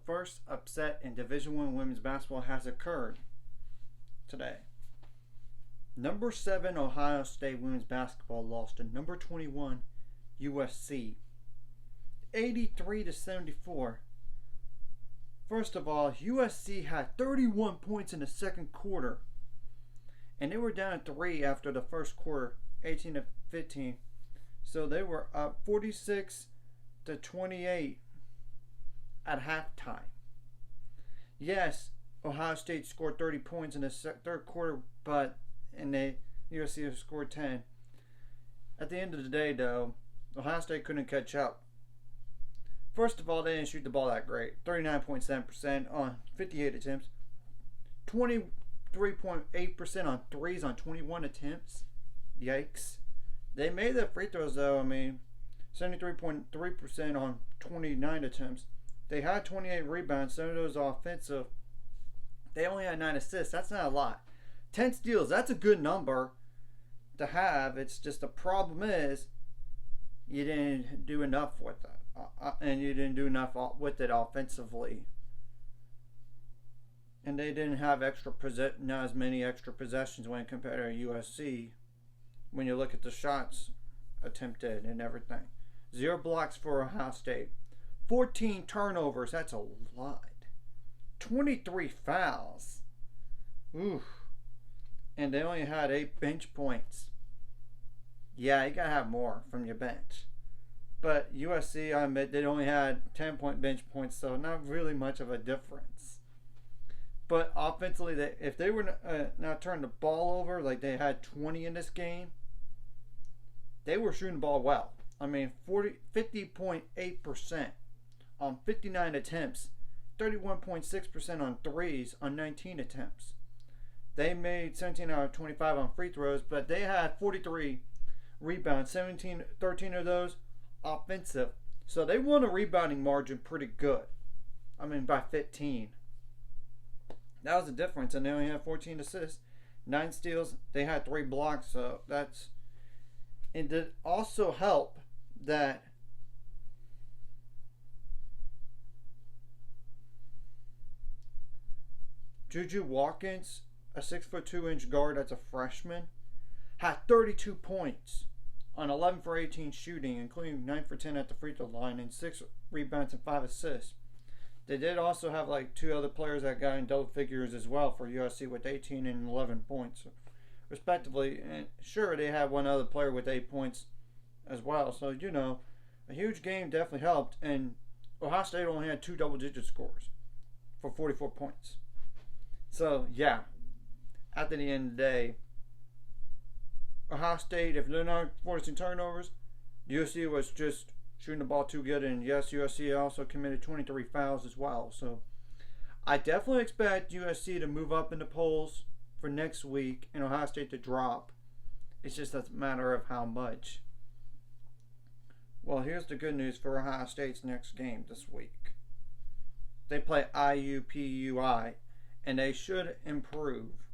first upset in Division I women's basketball has occurred today. Number 7 Ohio State women's basketball lost to number 21 USC 83-74. First of all, USC had 31 points in the second quarter, and they were down 3 after the first quarter, 18-15. So they were up 46-28 at halftime. Yes, Ohio State scored 30 points in the third quarter, but USC scored 10. At the end of the day, though, Ohio State couldn't catch up. First of all, they didn't shoot the ball that great. 39.7% on 58 attempts. 23.8% on threes on 21 attempts. Yikes. They made the free throws, though. 73.3% on 29 attempts. They had 28 rebounds. Some of those offensive. They only had 9 assists. That's not a lot. 10 steals. That's a good number to have. It's just the problem is you didn't do enough with it. And you didn't do enough with it offensively. And they didn't have not as many extra possessions when compared to USC. When you look at the shots attempted and everything. 0 blocks for Ohio State. 14 turnovers. That's a lot. 23 fouls. Oof. And they only had 8 bench points. Yeah, you gotta have more from your bench. But USC, I admit, they only had 10-point bench points, so not really much of a difference. But offensively, if they were not turning the ball over, like they had 20 in this game, they were shooting the ball well. 50.8% on 59 attempts, 31.6% on threes on 19 attempts. They made 17 out of 25 on free throws, but they had 43 rebounds, 13 of those offensive. So they won a rebounding margin pretty good. By 15. That was the difference. And they only had 14 assists, 9 steals. They had 3 blocks. So that's. And did also help that Juju Watkins, a 6'2" guard that's a freshman, had 32 points on 11 for 18 shooting, including 9 for 10 at the free throw line, and 6 rebounds and 5 assists. They did also have 2 other players that got in double figures as well for USC with 18 and 11 points, respectively. And sure, they had one other player with 8 points as well. So, a huge game definitely helped. And Ohio State only had 2 double-digit scores for 44 points. So, yeah, at the end of the day, Ohio State, if they're not forcing turnovers, USC was just shooting the ball too good. And yes, USC also committed 23 fouls as well. So I definitely expect USC to move up in the polls for next week and Ohio State to drop. It's just a matter of how much. Well, here's the good news for Ohio State's next game this week. They play IUPUI, and they should improve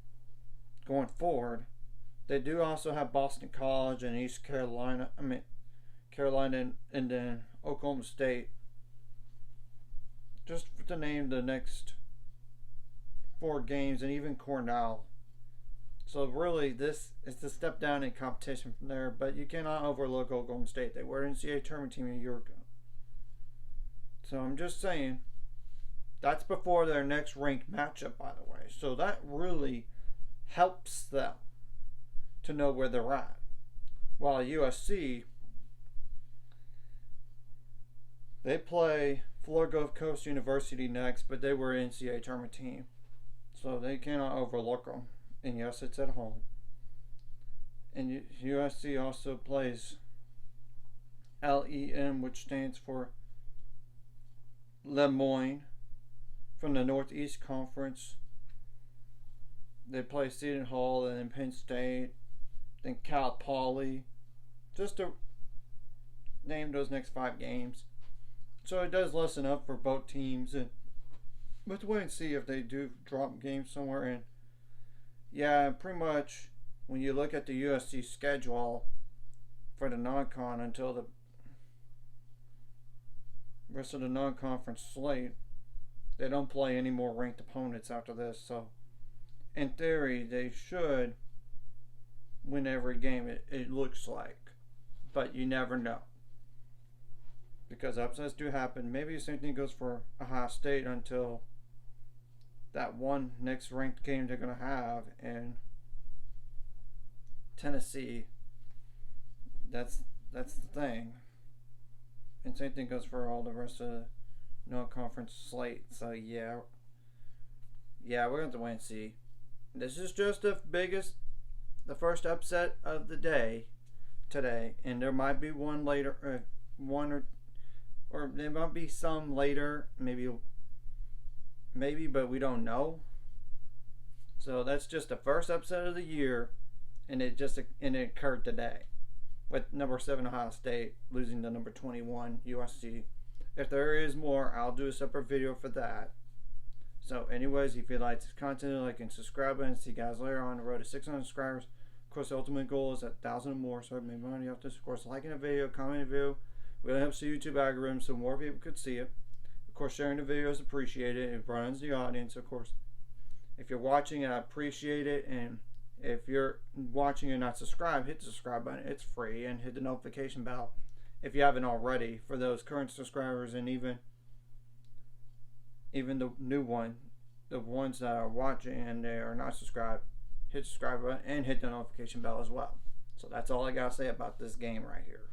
going forward. They do also have Boston College and East Carolina. Carolina and then Oklahoma State. Just to name the next 4 games, and even Cornell. So really, this is the step down in competition from there. But you cannot overlook Oklahoma State. They were an NCAA tournament team a year ago. So I'm just saying, that's before their next ranked matchup, by the way. So that really helps them to know where they're at. While USC, they play Florida Gulf Coast University next, but they were an NCAA tournament team. So they cannot overlook them. And yes, it's at home. And USC also plays LEM, which stands for Lemoyne, from the Northeast Conference. They play Seton Hall and then Penn State, then Cal Poly, just to name those next 5 games. So it does lessen up for both teams, and let's wait and see if they do drop games somewhere. And yeah, pretty much when you look at the USC schedule for the non-con until the rest of the non-conference slate, They don't play any more ranked opponents after this, so in theory, they should win every game, it looks like. But you never know. Because upsets do happen. Maybe the same thing goes for Ohio State until that one next ranked game they're going to have in Tennessee. That's the thing. And same thing goes for all the rest of the non-conference slate. So yeah, we're going to have to wait and see. This is just the first upset of the day today, and there might be one later, or there might be some later, maybe, but we don't know. So that's just the first upset of the year, and it occurred today, with number 7 Ohio State losing to number 21 USC. If there is more, I'll do a separate video for that. So anyways, if you like this content, like and subscribe, and see you guys later on the road to 600 subscribers. Of course, the ultimate goal is 1,000 or more, so make money off this. Of course, liking the video, commenting the video really helps the YouTube algorithm so more people could see it. Of course, sharing the video is appreciated. It broadens the audience, of course. If you're watching, I appreciate it. And if you're watching and not subscribed, hit the subscribe button. It's free. And hit the notification bell if you haven't already for those current subscribers, and even the new one, the ones that are watching and they are not subscribed, hit the subscribe button and hit the notification bell as well. So that's all I gotta say about this game right here.